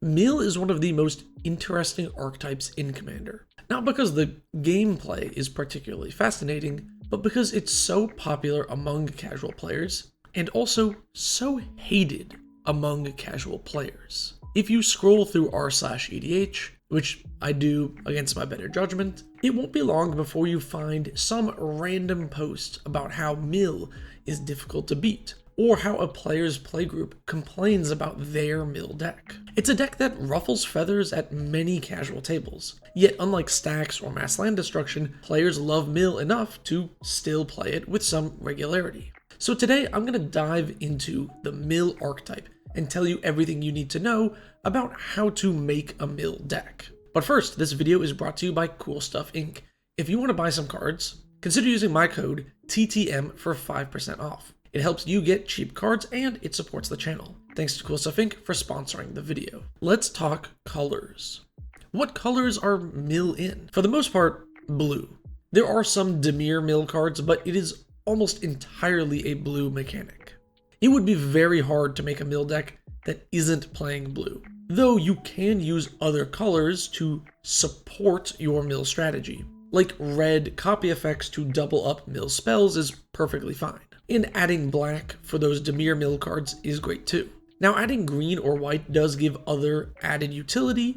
Mill is one of the most interesting archetypes in Commander. Not because the gameplay is particularly fascinating, but because it's so popular among casual players, and also so hated among casual players. If you scroll through r/EDH, which I do against my better judgment, it won't be long before you find some random post about how Mill is difficult to beat, or how a player's playgroup complains about their Mill deck. It's a deck that ruffles feathers at many casual tables, yet unlike stacks or mass land destruction, players love Mill enough to still play it with some regularity. So today I'm going to dive into the Mill archetype and tell you everything you need to know about how to make a Mill deck. But first, this video is brought to you by Cool Stuff Inc. If you want to buy some cards, consider using my code TTM for 5% off. It helps you get cheap cards and it supports the channel. Thanks to Cool Stuff Inc. for sponsoring the video. Let's talk colors. What colors are Mill in? For the most part, blue. There are some Dimir Mill cards, but it is almost entirely a blue mechanic. It would be very hard to make a Mill deck that isn't playing blue, though you can use other colors to support your Mill strategy. Like red copy effects to double up Mill spells is perfectly fine. And adding black for those Dimir Mill cards is great too. Now adding green or white does give other added utility,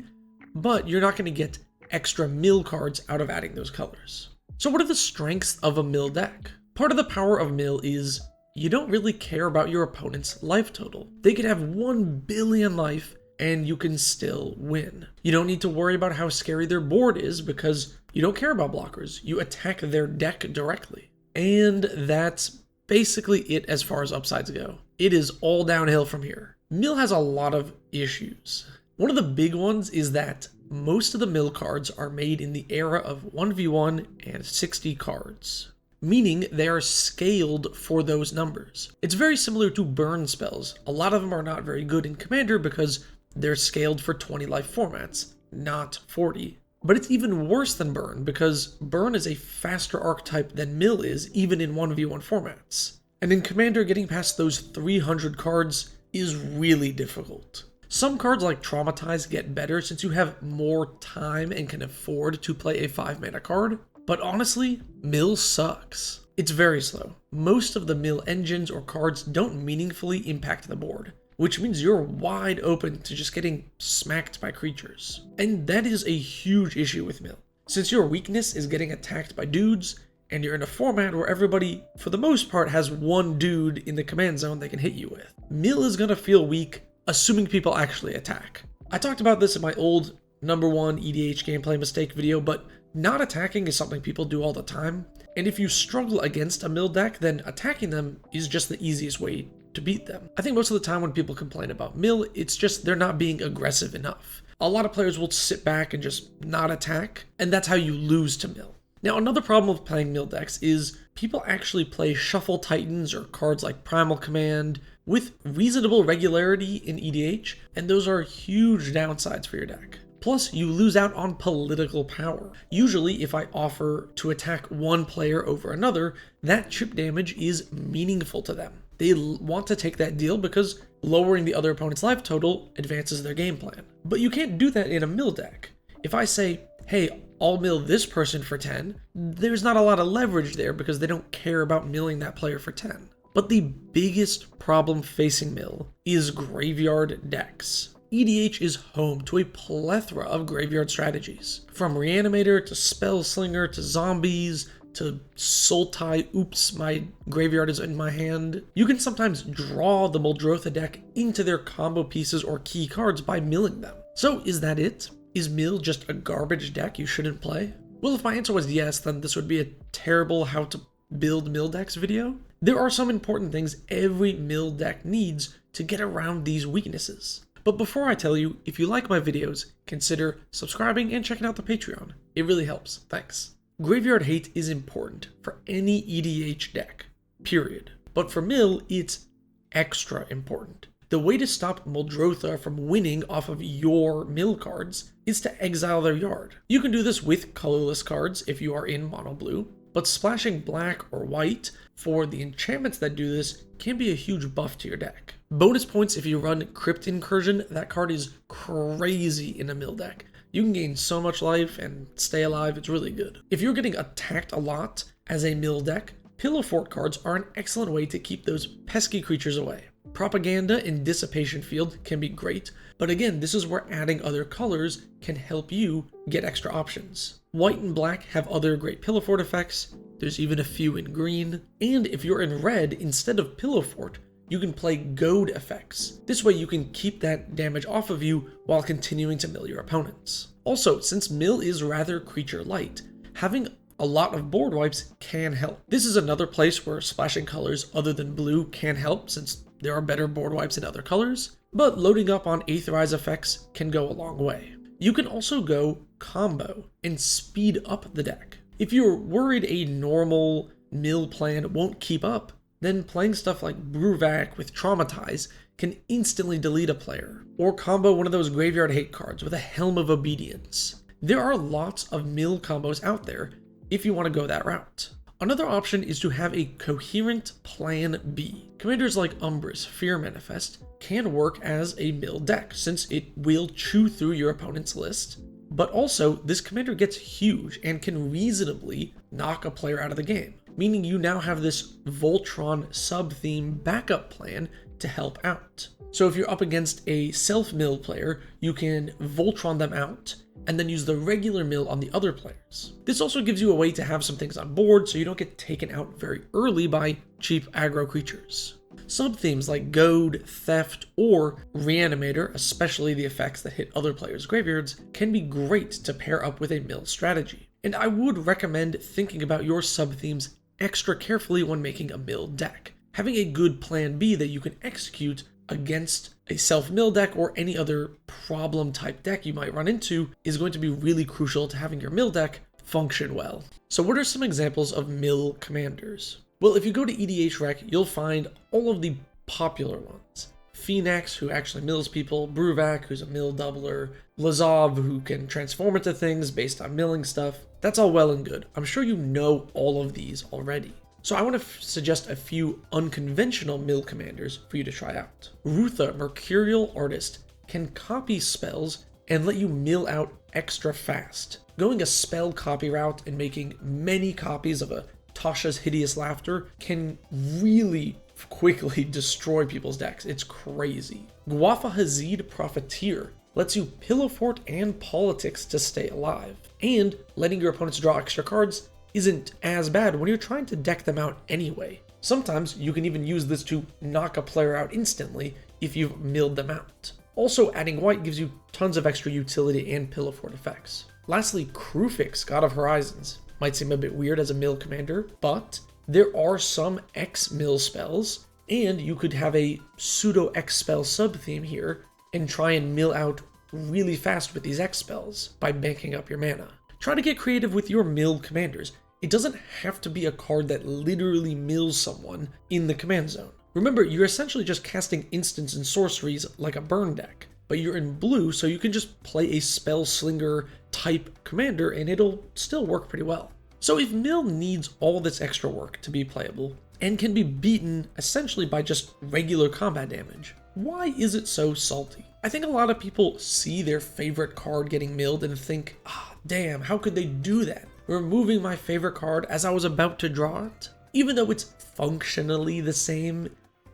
but you're not going to get extra Mill cards out of adding those colors. So what are the strengths of a Mill deck? Part of the power of Mill is you don't really care about your opponent's life total. They could have 1 billion life and you can still win. You don't need to worry about how scary their board is because you don't care about blockers. You attack their deck directly. And that's basically it as far as upsides go. It is all downhill from here. Mill has a lot of issues. One of the big ones is that most of the Mill cards are made in the era of 1v1 and 60 cards, meaning they are scaled for those numbers. It's very similar to burn spells. A lot of them are not very good in Commander because they're scaled for 20 life formats, not 40. But it's even worse than Burn because Burn is a faster archetype than Mill is even in 1v1 formats. And in Commander, getting past those 300 cards is really difficult. Some cards like Traumatize get better since you have more time and can afford to play a 5-mana card. But honestly, Mill sucks. It's very slow. Most of the Mill engines or cards don't meaningfully impact the board, which means you're wide open to just getting smacked by creatures. And that is a huge issue with Mill. Since your weakness is getting attacked by dudes, and you're in a format where everybody, for the most part, has one dude in the command zone they can hit you with, Mill is gonna feel weak, assuming people actually attack. I talked about this in my old #1 EDH gameplay mistake video, but not attacking is something people do all the time. And if you struggle against a Mill deck, then attacking them is just the easiest way to beat them. I think most of the time when people complain about Mill, it's just they're not being aggressive enough. A lot of players will sit back and just not attack, and that's how you lose to Mill. Now, another problem with playing Mill decks is people actually play Shuffle Titans or cards like Primal Command with reasonable regularity in EDH, and those are huge downsides for your deck. Plus, you lose out on political power. Usually, if I offer to attack one player over another, that chip damage is meaningful to them. They want to take that deal because lowering the other opponent's life total advances their game plan. But you can't do that in a Mill deck. If I say, hey, I'll mill this person for 10, there's not a lot of leverage there because they don't care about milling that player for 10. But the biggest problem facing Mill is graveyard decks. EDH is home to a plethora of graveyard strategies, from Reanimator to Spellslinger to Zombies to Sultai, oops, my graveyard is in my hand. You can sometimes draw the Muldrotha deck into their combo pieces or key cards by milling them. So is that it? Is Mill just a garbage deck you shouldn't play? Well, if my answer was yes, then this would be a terrible how to build Mill decks video. There are some important things every Mill deck needs to get around these weaknesses. But before I tell you, if you like my videos, consider subscribing and checking out the Patreon. It really helps. Thanks. Graveyard hate is important for any EDH deck, period. But for Mill, it's extra important. The way to stop Muldrotha from winning off of your Mill cards is to exile their yard. You can do this with colorless cards if you are in mono blue, but splashing black or white for the enchantments that do this can be a huge buff to your deck. Bonus points if you run Crypt Incursion. That card is crazy in a mill deck. You can gain so much life and stay alive, it's really good. If you're getting attacked a lot as a mill deck, Pillow Fort cards are an excellent way to keep those pesky creatures away. Propaganda and Dissipation Field can be great, but again, this is where adding other colors can help you get extra options. White and black have other great Pillow Fort effects, there's even a few in green, and if you're in red, instead of Pillow Fort, you can play goad effects. This way you can keep that damage off of you while continuing to mill your opponents. Also, since mill is rather creature light, having a lot of board wipes can help. This is another place where splashing colors other than blue can help, since there are better board wipes in other colors, but loading up on Aetherize effects can go a long way. You can also go combo and speed up the deck. If you're worried a normal mill plan won't keep up, then playing stuff like Beevuu with Traumatize can instantly delete a player, or combo one of those graveyard hate cards with a Helm of Obedience. There are lots of mill combos out there if you want to go that route. Another option is to have a coherent plan B. Commanders like Umbris, Fear Manifest can work as a mill deck since it will chew through your opponent's list, but also this commander gets huge and can reasonably knock a player out of the game, meaning you now have this Voltron sub-theme backup plan to help out. So if you're up against a self-mill player, you can Voltron them out and then use the regular mill on the other players. This also gives you a way to have some things on board so you don't get taken out very early by cheap aggro creatures. Sub-themes like Goad, Theft, or Reanimator, especially the effects that hit other players' graveyards, can be great to pair up with a mill strategy. And I would recommend thinking about your sub-themes extra carefully when making a mill deck. Having a good plan B that you can execute against a self-mill deck or any other problem type deck you might run into is going to be really crucial to having your mill deck function well. So what are some examples of mill commanders? Well, if you go to EDH Rec, you'll find all of the popular ones. Phoenix, who actually mills people, Beevuu, who's a mill doubler, Lazov, who can transform into things based on milling stuff. That's all well and good. I'm sure you know all of these already. So I want to suggest a few unconventional mill commanders for you to try out. Rutha, Mercurial Artist, can copy spells and let you mill out extra fast. Going a spell copy route and making many copies of a Tasha's Hideous Laughter can really quickly destroy people's decks. It's crazy. Guafa Hazid Profiteer lets you Pillow Fort and Politics to stay alive, and letting your opponents draw extra cards isn't as bad when you're trying to deck them out anyway. Sometimes you can even use this to knock a player out instantly if you've milled them out. Also, adding white gives you tons of extra utility and Pillow Fort effects. Lastly, Krufix, God of Horizons. Might seem a bit weird as a mill commander, but there are some X-mill spells, and you could have a pseudo X-spell sub-theme here and try and mill out really fast with these X-spells by banking up your mana. Try to get creative with your mill commanders. It doesn't have to be a card that literally mills someone in the command zone. Remember, you're essentially just casting instants and sorceries like a burn deck, but you're in blue, so you can just play a spell slinger type commander and it'll still work pretty well. So if mill needs all this extra work to be playable and can be beaten essentially by just regular combat damage, why is it so salty? I think a lot of people see their favorite card getting milled and think, damn, how could they do that? Removing my favorite card as I was about to draw it? Even though it's functionally the same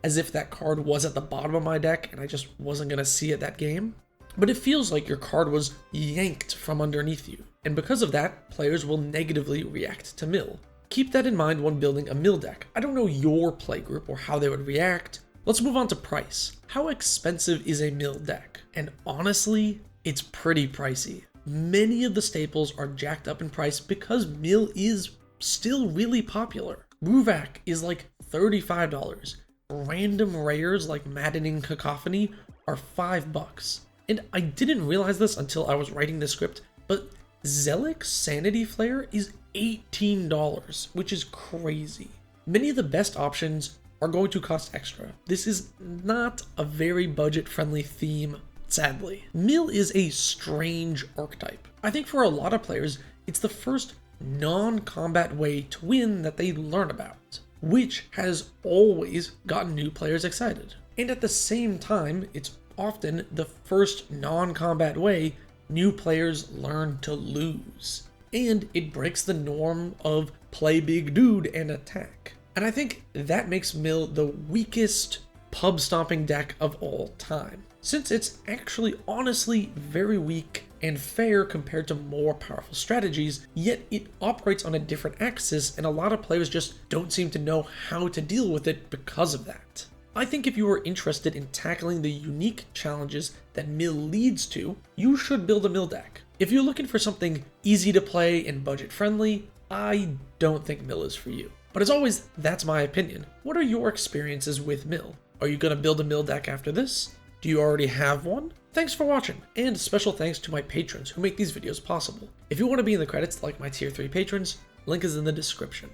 as if that card was at the bottom of my deck and I just wasn't going to see it that game. But it feels like your card was yanked from underneath you, and because of that, players will negatively react to mill. Keep that in mind when building a mill deck. I don't know your playgroup or how they would react. Let's move on to price. How expensive is a mill deck? And honestly, it's pretty pricey. Many of the staples are jacked up in price because mill is still really popular. Beevuu is like $35. Random rares like Maddening Cacophony are $5. And I didn't realize this until I was writing the script, but Zealix Sanity Flare is $18, which is crazy. Many of the best options are going to cost extra. This is not a very budget-friendly theme, sadly. Mill is a strange archetype. I think for a lot of players, it's the first non-combat way to win that they learn about, which has always gotten new players excited. And at the same time, it's often the first non-combat way new players learn to lose. And it breaks the norm of play big dude and attack. And I think that makes Mill the weakest pub stomping deck of all time, since it's actually honestly very weak and fair compared to more powerful strategies, yet it operates on a different axis and a lot of players just don't seem to know how to deal with it because of that. I think if you are interested in tackling the unique challenges that Mill leads to, you should build a Mill deck. If you're looking for something easy to play and budget friendly, I don't think Mill is for you. But as always, that's my opinion. What are your experiences with Mill? Are you going to build a Mill deck after this? Do you already have one? Thanks for watching, and special thanks to my patrons who make these videos possible. If you want to be in the credits like my tier 3 patrons, link is in the description.